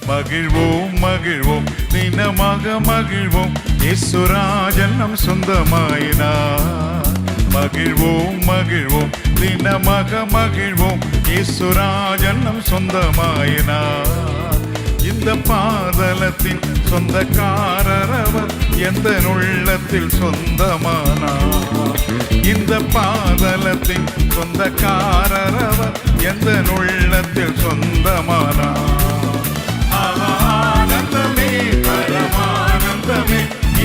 மகிழ்வோம் மகிழ்வோம் தினமாக மகிழ்வோம் இயேசுராஜன் நம் சொந்தமாயினார். மகிழ்வோம் மகிழ்வோம் தினமாக மகிழ்வோம் இயேசுராஜன் நம் சொந்தமாயினார். இந்த பாதலத்தின் சொந்தக்காரர் அவர் எந்த உள்ளத்தில் சொந்தமானார். இந்த பாதலத்தின் சொந்தக்காரர் அவர் எந்த உள்ளத்தில் சொந்தமானார். ஆனந்தமே பரமானந்தமே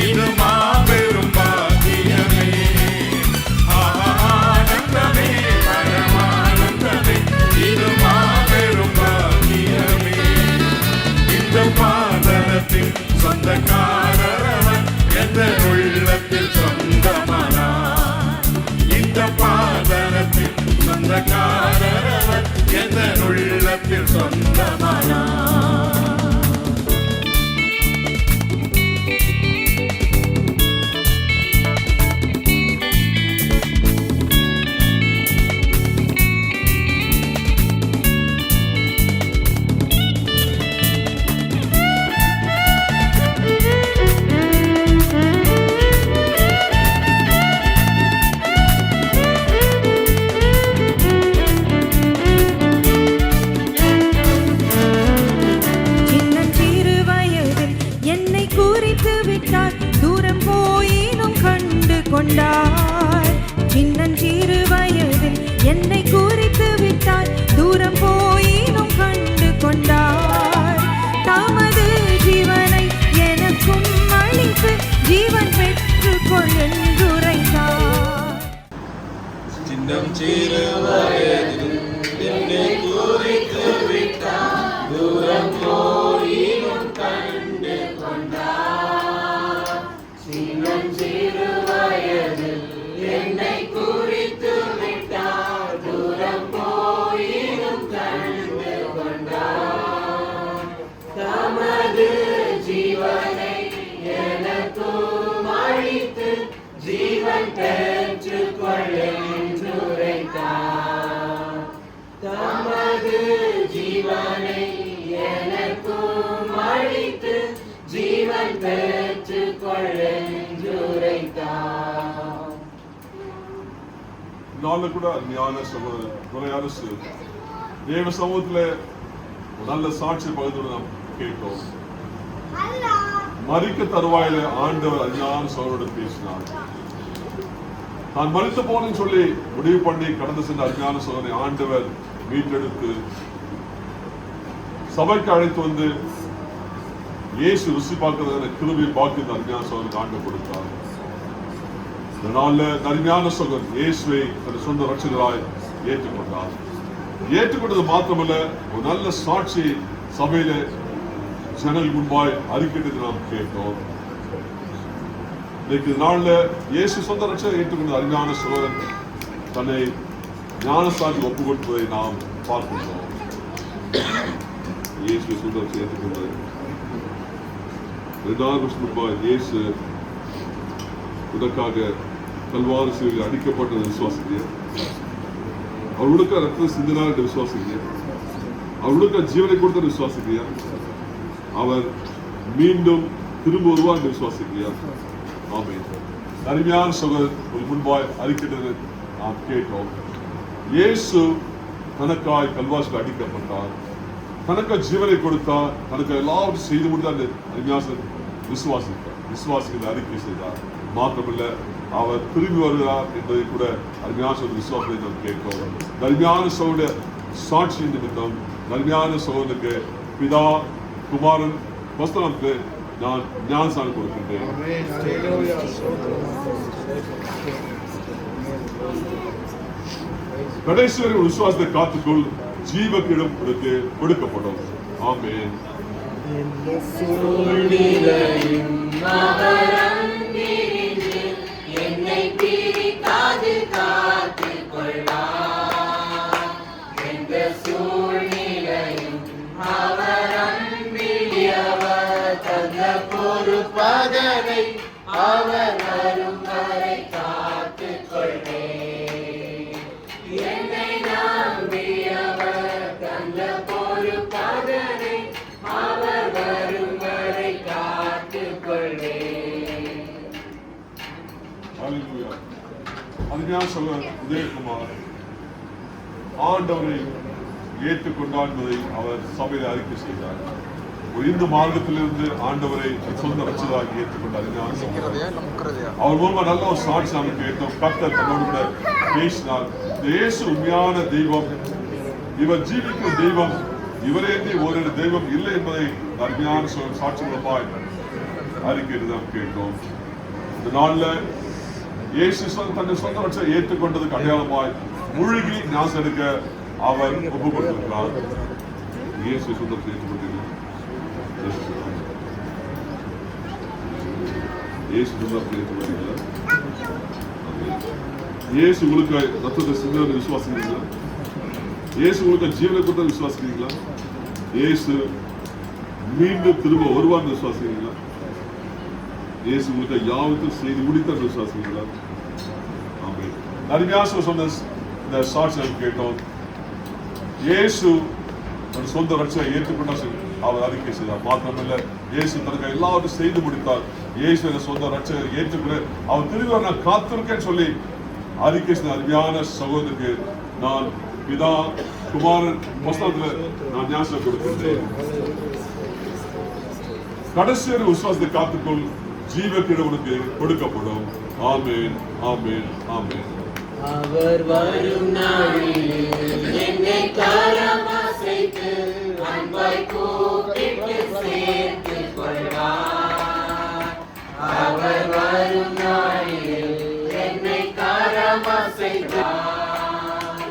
இது மாபெரும் பாக்கியமே. ஆனந்தமே பரமானந்தமே இது மாபெரும் பாக்கியமே. இந்த பாதலத்தின் சொந்தக்காரர் அவர் எந்த உள்ளத்தில் சொந்தமானார். இந்த பாதலத்தின் சொந்தக்காரர் அவர் எந்த உள்ளத்தில் சொந்தமானார். சின்னஞ்சிறு வயதில் என்னை குறித்து விட்டார், தூரம் போயினும் கண்டு கொண்டார். தமது ஜீவனை எனக்கும் அளித்து ஜீவன் பெற்றுக்கொள் என்றுரைத்தார். சின்னஞ்சிறு வயதில் என்னை குறித்து விட்டார், தூரம் போயினும் கண்டு கொண்டார். சின்னஞ்சிறு வயதில் என்னை குறித்து விட்டார், தூரம் போயினும் கண்டு கொண்டார். தமது ஜீவனை எனக்கும் அளித்து ஜீவன் பெற்றுக்கொள் என்றுரைத்தார். தமது ஜீவனை எனக்கும் அளித்து ஜீவன் பெற்றுக்கொள் என்றுரைத்தார். நாலு கூட ஞான குறையான தேவ சமூகத்துல நல்ல சாட்சி பகுதியோடு நாம் கேட்டோம். மரிக்க தருவாயில ஆண்டவர் அஞ்ஞான சகோதரோடு பேசினார். நான் மரித்து போனேன்னு சொல்லி முடிவு பண்ணி கடந்து சென்ற அஞ்ஞான சகோதரை ஆண்டவர் மீட்டெடுத்து சபைக்கு அழைத்து வந்து இயேசு ருசி பார்க்கிறத கிருபை பாக்கி இந்த அஞ்ஞான சகோதரனுக்கு ஆண்டு கொடுத்தார். இதனால அருமையான சகோதரன் இயேசுவை தன் சொந்த ரட்சகராய் ஏற்றுக்கொண்டார். ஏற்றுக்கொண்டது மாத்திரமல்ல, ஒரு நல்ல சாட்சி சபையில ஜனல் முன்பாய் அறிக்கையிட்டு நாம் கேட்டோம். இன்னைக்கு நாள்ல இயேசு சொந்த ரட்சகரை ஏற்றுக்கொண்ட அருமையான சகோதரன் தன்னை ஞானஸ்தானி ஒப்பு கொடுப்பதை நாம் பார்க்கின்றோம். இயேசு சொந்த ரட்சகரை ஏற்றுக்கொண்டது 2 வருஷம் முன்பாய் இயேசு உனக்காக கல்வாரி சிலுவையில் அடிக்கப்பட்டது விசுவாசிக்கிறேன். அவர்களுக்கு ரத்த சிந்தினார் என்று விசுவாசிக்கிறேன். அவர்களுக்கு ஜீவனை கொடுத்த விசுவாசிக்கிறேன். அவர் மீண்டும் திரும்ப வருவார் என்று விசுவாசிக்கிறார். ஆமென். அருமையான சகோதரர் முன்பாய் அறிக்கையிட்டது நாம் கேட்டோம். இயேசு தனக்காய் கல்வாரியில் அடிக்கப்பட்டார், தனக்கு ஜீவனை கொடுத்தார், தனக்கு எல்லாவற்றையும் செய்து முடித்தார் என்று அருமையான விசுவாசிக்கிற அறிக்கை செய்தார். மாத்திரமல்ல, அவர் திரும்பி வருகிறார் என்பதை கூட அருமையான விசுவாசத்தை நாம் கேட்கிறோம். அருமையான சகோதர சாட்சி நிமித்தம் அருமையான சகோதரனுக்கு பிதா குமாரன் வஸ்தனத்துக்கு நான் ஞானஸ்நானம் கொடுக்கின்றேன். கடைசி வரை விசுவாசத்தை காத்துக்கொள், ஜீவ கிடம் உனக்கு கொடுக்கப்படும். ஆமென். என்னை பிரிக்காது காத்துக் கொள்வார். எந்த சூழ்நிலையும் அவர் அன்பிலியவர் தந்த பொறுப்பதனை அவர் வரும் வரை காத்துக் கொள்வேன். என்னை நம்பியவர் தந்த பொறுப்பதனை அவர் அருமையான சகோதரர் உதயகுமார் ஆண்டவரை ஏற்றுக்கொண்டார் என்பதை அவர் சபையில் அறிக்கை செய்தார். ஒரு இந்து மார்க்கத்திலிருந்து ஆண்டவரை சொந்த ரட்சகராக ஏற்றுக்கொண்டார். அவர் மூலமா நல்ல ஒரு சாட்சி நாம கேட்டோம். கர்த்தர் தன்னோடு கூட பேசினார். இயேசு உண்மையான தெய்வம், இவர் ஜீவிக்கும் தெய்வம், இவரேந்தி ஒரு தெய்வம் இல்லை என்பதை அருமையான சாட்சி மூலமாய் அறிக்கையிட்டு நாம் கேட்டோம். இந்த நாள்ல இயேசு தன்னை சொந்த ரட்சகரை ஏற்றுக்கொண்டதுக்கு அடையாளமாய் மூழ்கி ஞானம் எடுக்க அவர் ஒப்பு கொடுத்திருக்கிறார். இயேசு சொந்தத்தை ஏற்றுக்கொண்டிருக்கிறார். இயேசு சொந்தத்தை ஏற்றுக்கொண்டிருக்கிறார். இயேசு உங்களுக்கு ரத்தத்தை சிந்தனை விசுவாசிக்கிறீங்களா? இயேசு உங்களுக்கு ஜீவனை கொடுத்த விசுவாசிக்கிறீங்களா? இயேசு மீண்டும் திரும்ப வருவார்னு விசுவாசிக்கிறீங்களா? இயேசு உங்களுக்கு யாவத்தையும் செய்து முடித்த விசுவாசிக்கிறீங்களா? ஆமென். அருமையாக சொன்ன இந்த சாட்சி நாம் கேட்டோம். இயேசு தன் சொந்த ரட்சகரை ஏற்றுக்கொண்டார் அவர் அறிக்கை செய்தார். மாத்திரமல்ல, இயேசு தனக்கு எல்லாவற்றையும் செய்து முடித்தார். இயேசு சொந்த ரட்சகரை ஏற்றுக்கொண்டு அவர் திரும்ப நான் காத்திருக்கேன்னு சொல்லி அறிக்கை செய்த அருமையான சகோதரருக்கு நான் பிதா குமாரன் வசனத்தில் நான் ஞாபகம் கொடுக்கின்றேன். கடைசி ஒரு விசுவாசத்தை காத்துக்கொள், ஜீவக்கிட உனக்கு கொடுக்கப்படும். ஆமென், ஆமென், ஆமென். அவர் வரும் நாளில் என்னை காலம் அசைத்து அன்பாய் கூப்பிட்டு சேர்த்துக் கொள்வார். அவர் வரும் நாளில் என்னை காலம் அசைத்தார்.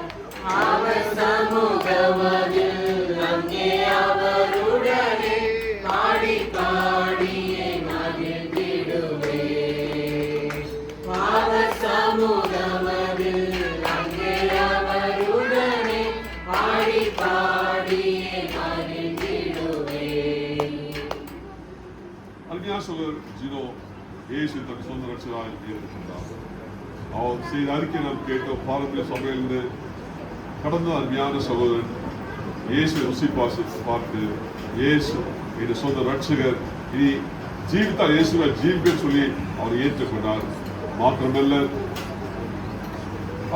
அவர் சமூகமதில் அங்கே அவருடனே பாடி பாடியே மகிழ்ந்திடுவே. அவர் சமூகமதில் அங்கே அவருடனே பாடி பாடியே மகிழ்ந்திடுவே. அருமையான சகோதரர் ஜீனோ இயேசு தன் சொந்த ரட்சகராக ஏற்றுக்கொண்டார். அவர் செய்த அறிக்கை நாம் கேட்டோம். பாரம்பரிய சபையிலிருந்து கடந்த அருமையான சகோதரன் இயேசு ருசி பார்த்து இயேசு என் சொந்த ரட்சகர், இனி ஜீவித்தால் இயேசுவை ஜீவிப்பேன் சொல்லி அவர் ஏற்றுக்கொண்டார். மாத்திரமல்ல,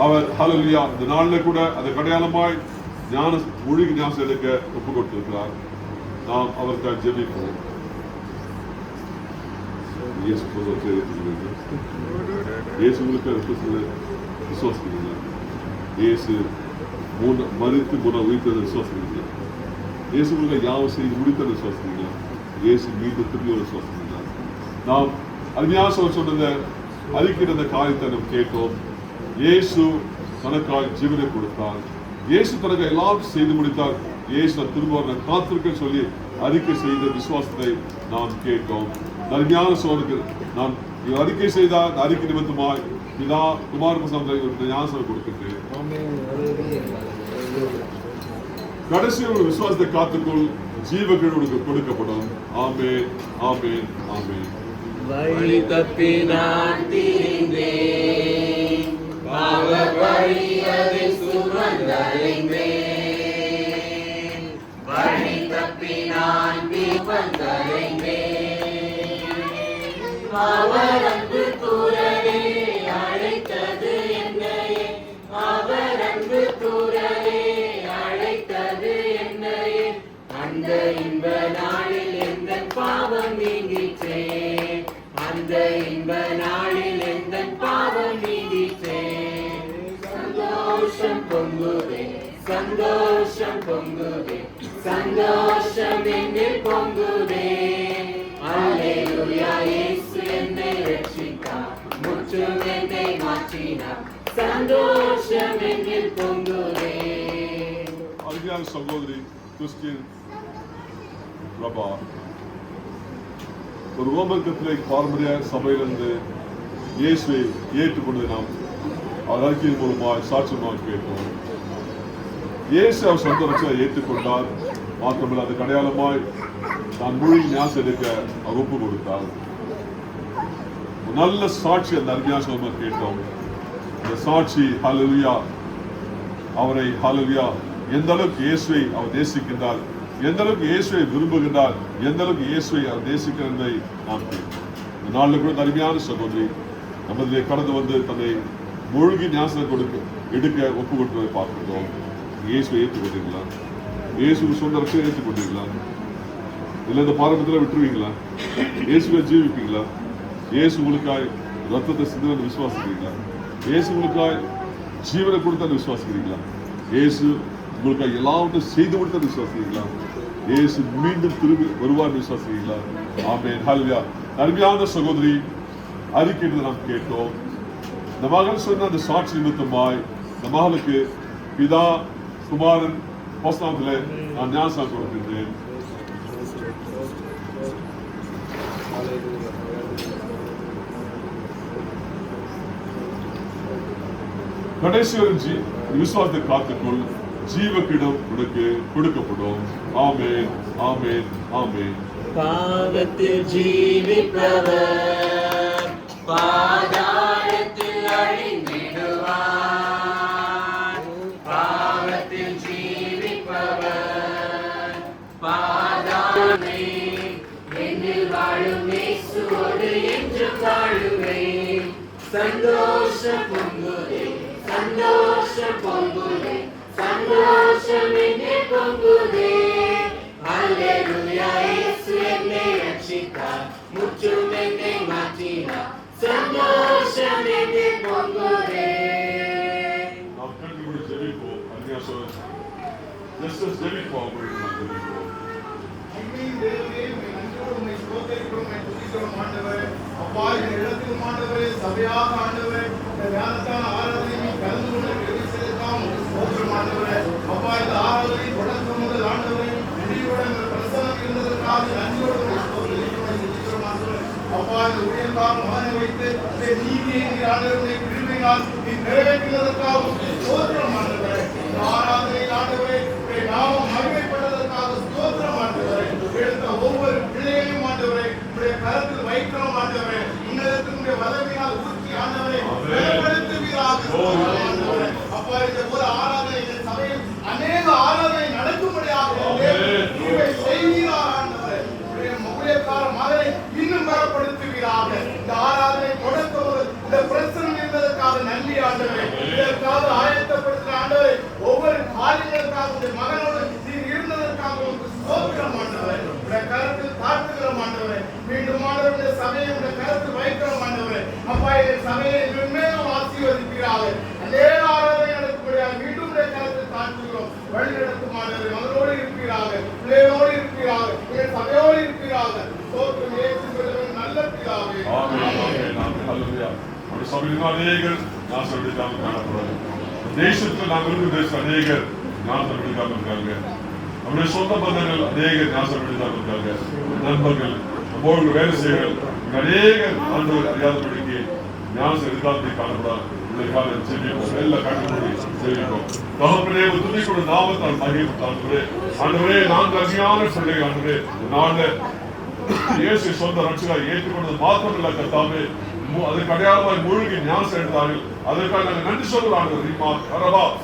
அவர் ஹல்லேலூயா இந்த நாளில் கூட அதை அடையாளமாய் மூழ்கி ஞானம் எடுக்க ஒப்பு கொடுத்திருக்கிறார். நாம் அவருக்காக ஜெபிப்போம். இயேசு இயேசு உங்களுக்கு விசுவாசிக்கிறீங்களா? இயேசு மறித்து உயிர்த்ததை விசுவாசிக்கிறீங்களா? இயேசு உங்களுக்கு யாவும் செய்து முடித்ததை விசுவாசிக்கிறீங்களா? இயேசு மீண்டும் திரும்பி விசுவாசிக்கிறீங்களா? நாம் அருமையாக சொன்னதை அறிக்கிற காரியத்தை நாம் கேட்டோம். இயேசு தனக்காக ஜீவனை கொடுத்தார். இயேசு தனக்கு எல்லாரும் செய்து முடித்தார். இயேசு திரும்ப காத்திருக்க சொல்லி அறிக்கை செய்த விசுவாசத்தை நாம் கேட்டோம். அருமையான சோதனை நான் அறிக்கை செய்தால் அறிக்கை நிமித்தமாய் பிதா குமார் ஞானம் கொடுக்கின்றேன். கடைசி ஒரு விசுவாசத்தை காத்துக்கொள், ஜீவங்களுக்கு கொடுக்கப்படும். ஆமென், ஆமென், ஆமென். வழி தப்பி நான் திரிந்தேன், பாவ வழி அதை சுமந்தடைந்தேன். வழி தப்பி நான் வந்தடைந்தேன். அவர் அன்பு குரலே அழைத்தது என்னையே, அவர் அன்பு குரலே அழைத்தது என்னையே. அந்த இன்ப நாளில் எந்த பாவம் நீங்கிற்றே, அந்த இன்ப நாளில் எந்த பாவம் நீங்கிற்றே. சந்தோஷம் பொங்குதே, சந்தோஷம் பொங்குதே, சந்தோஷம் என்னில் பொங்குதே. அல்லேலூயா, இயேசு என்னை ரட்சித்தார், முற்றும் என்னை மாற்றினார். சந்தோஷம் என்னில் பொங்குதே. அருமையான சகோதரி கிறிஸ்டின் பிரபா ஒரு ரோமன் கத்தோலிக்க பாரம்பரிய சபையிலிருந்து இயேசுவை ஏற்றுக்கொண்டதை நாம் அவர் அறிக்கையின் மூலமாக சாட்சியமாக கேட்டோம். இயேசு அவர் சொந்த ரட்சகரை ஏற்றுக்கொண்டார். மாத்திரமல்ல, அதுக்கு அடையாளமாய் நான் மூழ்கி ஞானம் எடுக்க அவர் ஒப்பு கொடுத்தார். ஒரு நல்ல சாட்சி அந்த அருமையான சொல்ல கேட்டோம். அந்த சாட்சி ஹல்லேலூயா, அவரை ஹல்லேலூயா எந்த அளவுக்கு இயேசுவை அவர் நேசிக்கின்றார், எந்த அளவுக்கு இயேசுவை விரும்புகின்றார், எந்த அளவுக்கு இயேசுவை அவர் நேசிக்கிறார் என்பதை நாம் கேட்டோம். இந்த நாளில் கூட அருமையான சகோதரி நமதிலே கடந்து வந்து தன்னை மூழ்கி ஞாசனம் எடுக்க ஒப்பு கொடுத்து பார்க்கிறோம். இயேசுவை ஏற்றுக்கொண்டீங்களா? இயேசு சொன்ன ரட்சை ஏற்றுக்கொண்டீங்களா? இல்லை இந்த பாரம்பரியத்தில் விட்டுருவீங்களா? இயேசுவை ஜீவிப்பீங்களா? இயேசு உங்களுக்காய் ரத்தத்தை சிந்தனை விசுவாசிக்கிறீங்களா? இயேசு உங்களுக்காய் ஜீவனை கொடுத்த விசுவாசிக்கிறீங்களா? இயேசு உங்களுக்காக எல்லாவற்றையும் செய்து கொடுத்த விசுவாசிக்கிறீங்களா? இயேசு மீண்டும் திரும்பி வருவார் விசுவாசிக்கிறீங்களா? ஆமென். ஹல்லேலூயா. அருமையான சகோதரி, அறிக்கையை நாம் கேட்டோம். இந்த மகன் சொன்ன அந்த சாட்சி நிமித்தமாய் இந்த மகளுக்கு பிதா குமாரன் பரிசுத்தாவியிலே நான் ஞானஸ்நானம் கொடுக்கின்றேன். கடைசி வரை விசுவாசத்தை காத்துக்கொள், ஜீவக்கிடம் உனக்கு கொடுக்கப்படும். ஆமென், ஆமென், ஆமென். பாவத்தில் ஜீவிப்பவர் பாதாளத்தில் அழிந்திடுவார். பாவத்தில் ஜீவிப்பவர் பாதாளமே என்னில் வாழும் இயேசுவோடு என்று வாழுவேன். சந்தோஷம் பொங்குதே, சந்தோஷம் பொங்குதே, சந்தோஷம் என்னை பொங்குதே. அல்லேலூயா, இயேசு என்னை ரட்சித்தார், முற்றும் என்னை மாற்றினார். சந்தோஷம் என்னை பொங்குதே. நாம் கண்களை ஜெபிப்போம். அன்னியாசோர் ஜஸ்ட் ஜெபிப்போம். ஜெபிப்போம். அப்பா, இந்த இடத்தில் ஆண்டவரே, சபையாக ஆண்டவரே, இந்த ஞானத்தான ஆராதனை கலந்து கொண்டு ஆண்டவரே, அப்பா, இந்த ஆராதனை தொடக்கம் முதல் ஆண்டவரே நன்றியுடன் பிரசனம் இருந்ததற்காக நன்றியோடு அப்பா, இந்த உயர்ந்தால் மகனை வைத்து நீதியை ஆண்டவரை கிருபையினால் நீ நிறைவேற்றினதற்காக ஸ்தோத்திரம் ஆண்டவரே. இந்த ஆராதனையில் ஆண்டவரே நாமம் மகிமைப்பட்டதற்காக ஸ்தோத்திரம் ஆண்டவரே. எடுத்த ஒவ்வொரு பிள்ளைகளையும் ஆண்டவரே உடைய கரத்தில் வைக்கிறோம் ஆண்டவரே. உன்னதத்தினுடைய வல்லமையினால் ஊற்றி ஆண்டவரை வெளிப்படுத்துவீராக ஆண்டவரே. அப்பா, இந்த ஒரு ஆராதனை இந்த சபையில் அநேக ஆராதனை நடக்கும்படியாக செய்வீராக ஆண்டவரே. உடைய மகனை இன்னும் பலப்படுத்துவீராக. இந்த ஆராதனை தொடக்கம் இந்த பிரச்சனை என்பதற்காக நன்றி ஆண்டவரே. இதற்காக ஆயத்தப்படுத்துகிற ஆண்டவரை ஒவ்வொரு காரியங்களுக்காக உடைய மகனோடு நீர் இருந்ததற்காக உங்களுக்கு ஸ்தோத்திரம் ஆண்டவரே. உடைய கருத்தில் தாழ்த்துகிறோம் ஆண்டவரே. மீண்டும் ஆண்டவருடைய சபையை உடைய கருத்தில் வைக்கிறோம் ஆண்டவரே. அப்பா, இந்த சபையை மேலும் ஆசீர்வதிப்பீராக. அநேக ஆராதனை நடக்கும்படியாக மீண்டும் உடைய கருத்தில் தாழ்த்துகிறோம். வழி நடத்தும் ஆண்டவரே, மகளோடு இருப்பீராக, பிள்ளைகளோடு இருப்பீராக, என் சபையோடு இருப்பீராக. ஸ்தோத்திரம் இயேசுவின் நல்ல பிதாவே. ஆமென், ஆமென், ஹல்லேலூயா. நம்முடைய சபையில் அநேகர் ஞானஸ்நானம் எடுக்காமல் காணப்படுறாங்க. தேசத்தில் நாம் இருக்கிற தேசத்தில் அநேகர் ஞானஸ்நானம் எடுக்காமல் இருக்காங்க. நம்முடைய சொந்த பந்தங்கள் அநேகர் ஞானஸ்நானம் எடுக்காமல் இருக்காங்க. நண்பர்கள், நம்மோடு வேலை செய்கள் அநேகர் ஆண்டவர் அறியாதபடிக்கு ஞானஸ்நானம் எடுக்காமல் காணப்படாது. ஆண்டவரே, நாங்கள் அருமையான பிள்ளைகள் ஆண்டவரே, நாங்கள் இயேசு சொந்த ரட்சகராக ஏற்றுக்கொண்டது மாத்திரமில்லை கர்த்தாவே, அதற்கு அடையாளமாய் மூழ்கி ஞானஸ்நானம் எடுத்தார்கள். அதற்காக நாங்கள் நன்றி சொல்கிறோம்.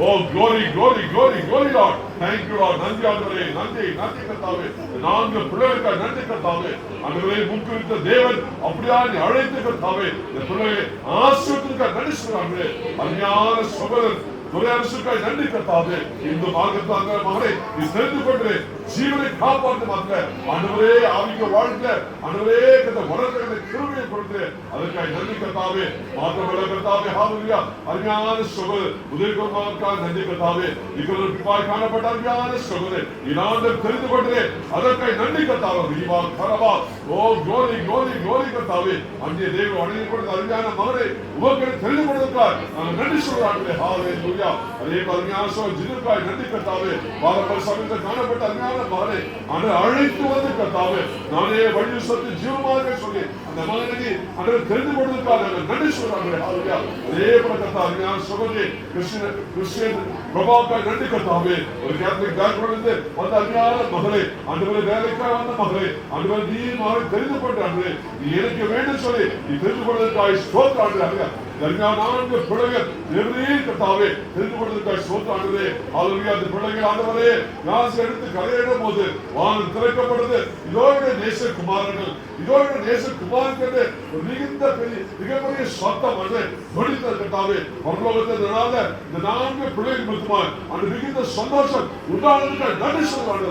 Oh, glory, glory, glory, glory, Lord. Thank you, Lord. நன்றி ஆண்டவரே, நன்றி, நன்றி கர்த்தாவே. நாங்கள் பிள்ளைகளுக்காக நன்றி கர்த்தாவே. ஆண்டவரே, முன்குறித்த தேவன் அப்படியா நீ அழைத்த கர்த்தாவே. இந்த பிள்ளைகளை ஆசீர்வதிக்க நன்றி சொல்றாங்களே. அருமையான சகோதரர் துறையரசுக்காய் நன்றி கர்த்தாவே. இந்த மார்க்கத்தாங்க மகனை நீ தெரிந்து கொண்டு ஜீவனை காப்பாற்ற மாற்ற ஆண்டவரே, ஆவிக்க வாழ்க்கை ஆண்டவரே கத்த வளர்ந்த கிருபையை கொடுத்து அதற்காக நன்றி கர்த்தாவே. மாற்றப்பட கர்த்தாவே, ஹல்லேலூயா. அருமையான சகோதரர் உதயகுமாருக்காக நன்றி கர்த்தாவே. இவர்கள் பிப்பாய் காணப்பட்ட அருமையான சகோதரர் இனாண்டர் தெரிந்து கொண்டு அதற்காக நன்றி கர்த்தாவே. ரீவா கரபா. ஓ glory, glory, glory கர்த்தாவே. அங்கே தேவன் வணங்கி கொடுத்த அருமையான மகனை உமக்கு தெரிந்து கொண்டதற்காக நாங்கள் நன்றி சொல்றாங்களே. ஹல்லேலூயா. அதே அருமையான சகோதரர் ஜினுக்காய் நன்றி கர்த்தாவே. பாரம்பரிய சபையில் காணப்பட்ட அருமையான மகனை அழைத்து வந்து கர்த்தாவே, நானே வழி சத்து ஜீவமாக சொல்லி அந்த மகனை தெரிந்து கொண்டதற்காக நன்றி சொல்றாங்களே. ஹல்லேலூயா. அதே போல கர்த்தாவே, அருமையான சகோதரி கிறிஸ்டியன் பிரபாவுக்காய் நன்றி கர்த்தாவே. ஒரு கேத்தலிக் பேக்ரவுண்ட் வந்த அருமையான மகளை ஆண்டவரே, வேலைக்காக வந்த மகளை ஆண்டவரே, நீ மகனை தெரிந்து கொண்டாண்டு நீ எனக்கு வேண்டும் சொல்லி நீ தெரிந்து கொண்டதற்காக ஸ்தோத்திரம். நான்கு பிள்ளைகள் எவரே கத்தாவே தெரிந்து கொண்டதற்காக ஸ்தோத்திரம் ஆண்டவரே. ஹalleluya. அந்த பிள்ளைகள் ஆண்டவரே நாச எடுத்து கரையிடும் போது வானம் திறக்கப்படுது. இதோட நேசகுமாரர்கள் இதோட நேசகுமாரர்கள் ஒரு மிகப்பெரிய சத்தம் வந்து வெடித்த கத்தாவே பரலோகத்தில் இந்த நான்கு பிள்ளைகள் மட்டுமாய் அந்த மிகுந்த சந்தோஷம் உண்டானதுக்கு நன்றி சொல்லுவாங்க.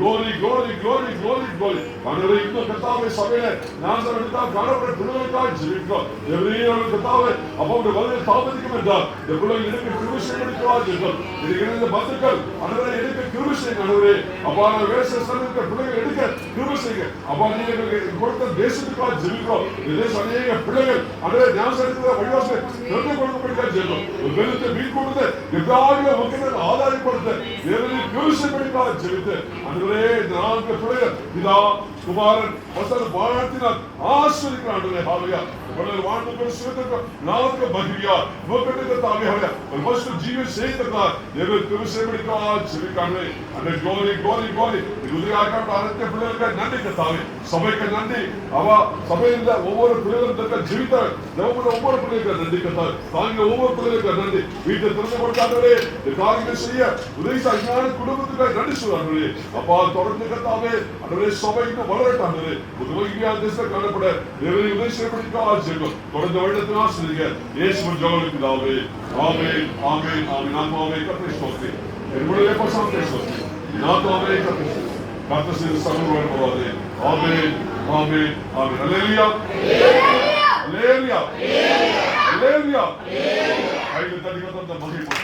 Glory, glory, glory, glory, glory. ஆண்டவரே இந்த கத்தாவே சபையில நாசர் எடுத்தா காணப்பட்ட பிள்ளைகளுக்காக ஜெபிக்கிறோம். எவரையும் கத்தாவே அவருடைய வருகை தாமதிக்கும் என்றால் இந்த பிள்ளைகள் எனக்கு கிருபை செய்யப்படுகிறார் என்றோம். இந்த பந்துக்கள் ஆண்டவரே எனக்கு கிருபை செய்யுங்க ஆண்டவரே. அப்பா வேச சனத்துக்கு பிள்ளைகள் எடுக்க கிருபை செய்யுங்க. அப்பா நீங்க கொடுத்த தேசத்துக்காக ஜெபிக்கிறோம். இந்த தேசம் அநேக பிள்ளைகள் ஆண்டவரே நாசர் எடுக்கிற வழிவாசல் திறந்து கொடுக்கப்படுகிறார் ஜெபிக்கிறோம். ஒரு வெள்ளத்தை மீன் கொடுத்து எப்படியாவது மக்களுக்கு ஆதாயப்படுத்த தேவனை கிருபை செய்யப்படுகிறார் ஜெபித்து ஆண்டவரே இந்த நான்கு பிள்ளைகள் பிதா குமாரன் வசன வாழ்த்தினார் ஆசீர்வதிக்கிறார் ஆண்டவரே. ஹalleluya. பிள்ளைகள் வாழ்ந்து சுகத்துக்கு நாளுக்கு மகிமையா மக்களுக்கு தாவியாக ஒரு மனுஷன் ஜீவன் செய்திருக்கிறார். தேவன் கிருபை செய்யப்படுகிறார் ஜெபிக்கிறாங்க. அந்த glory glory glory இதுதியாக பாரத பிள்ளைகளுக்கு நன்றி கத்தாவே. சபைக்கு நன்றி. அவ சபையில ஒவ்வொரு பிள்ளைகளும் ஜீவித்தார். தேவனுடைய ஒவ்வொரு பிள்ளைகளுக்கு நன்றி கத்தாவே. தாங்க ஒவ்வொரு பிள்ளைகளுக்கு நன்றி. வீட்டை திறந்து கொடுத்தாங்களே இந்த காரியங்கள் செய்ய உதவி செய்ய குடும்பத்துக்கு நன்றி சொல்றாங்களே. அப்பா தொடர்ந்து கத்தாவே ஆண்டவரே சபைக்கு வளரட்டாங்களே. உதவியா தேசத்துல காணப்பட தேவனை உதவி செய்யப்படுகிறார் ஜெபம். தொடர்ந்து வருடத்தின் ஆசீர்வதிங்க. இயேசுவின் ஜெபம் பிதாவே. ஆமென் ஆமென் ஆமென். ஆமென். கர்த்தரை ஸ்தோத்திரி. என்னுடைய பரிசுத்த ஸ்தோத்திரி. நாமமே கர்த்தரை கர்த்தரை சர்வரோடு போவாதே. ஆமென் ஆமென் ஆமென். ஹalleluya. ஹalleluya. ஹalleluya. ஹalleluya. ஐந்து தடிக்கு தந்த மகிமை